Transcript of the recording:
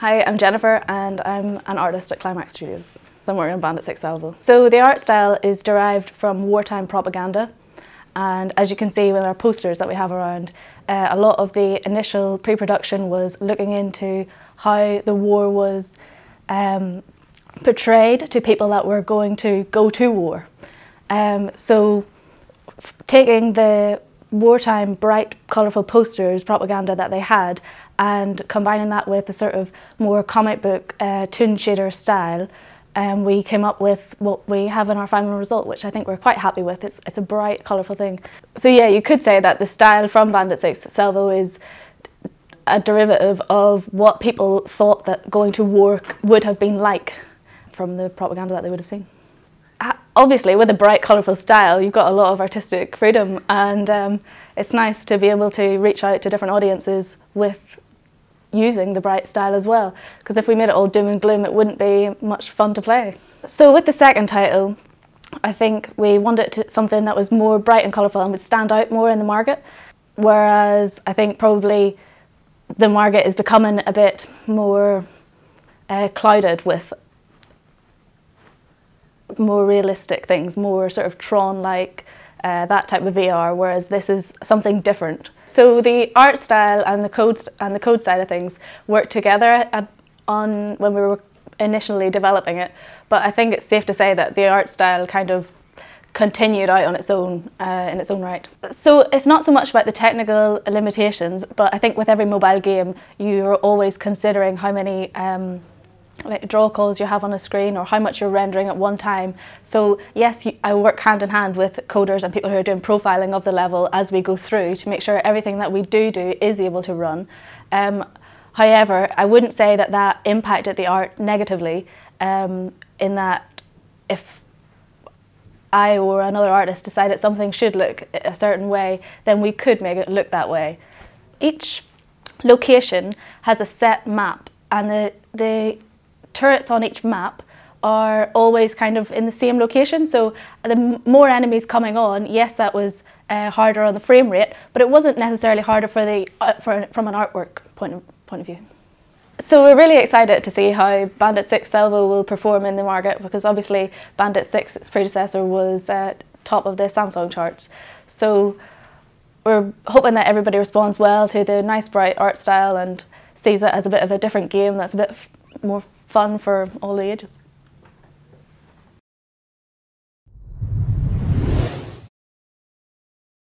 Hi, I'm Jennifer and I'm an artist at Climax Studios. I'm working on Bandit Six Salvo. So the art style is derived from wartime propaganda, and as you can see with our posters that we have around, a lot of the initial pre-production was looking into how the war was portrayed to people that were going to go to war. So taking the wartime bright colourful posters propaganda that they had and combining that with the sort of more comic book toon shader style, we came up with what we have in our final result, which I think we're quite happy with. It's a bright colourful thing. So yeah, you could say that the style from Bandit Six Salvo is a derivative of what people thought that going to war would have been like from the propaganda that they would have seen. Obviously, with a bright, colourful style, you've got a lot of artistic freedom, and it's nice to be able to reach out to different audiences with using the bright style as well, because if we made it all doom and gloom, it wouldn't be much fun to play. So with the second title, I think we wanted something that was more bright and colourful and would stand out more in the market, whereas I think probably the market is becoming a bit more clouded with more realistic things, more sort of Tron-like, that type of VR, whereas this is something different. So the art style and the code side of things worked together when we were initially developing it, but I think it's safe to say that the art style kind of continued out on its own in its own right. So it's not so much about the technical limitations, but I think with every mobile game you're always considering how many like draw calls you have on a screen or how much you're rendering at one time. So yes, I work hand in hand with coders and people who are doing profiling of the level as we go through to make sure everything that we do is able to run. However, I wouldn't say that that impacted the art negatively, in that if I or another artist decided something should look a certain way, then we could make it look that way. Each location has a set map, and the turrets on each map are always kind of in the same location, so the more enemies coming on, yes, that was harder on the frame rate, but it wasn't necessarily harder from an artwork point of view. So we're really excited to see how Bandit Six Salvo will perform in the market, because obviously Bandit Six, its predecessor, was top of the Samsung charts. So we're hoping that everybody responds well to the nice bright art style and sees it as a bit of a different game that's a bit more fun for all the ages.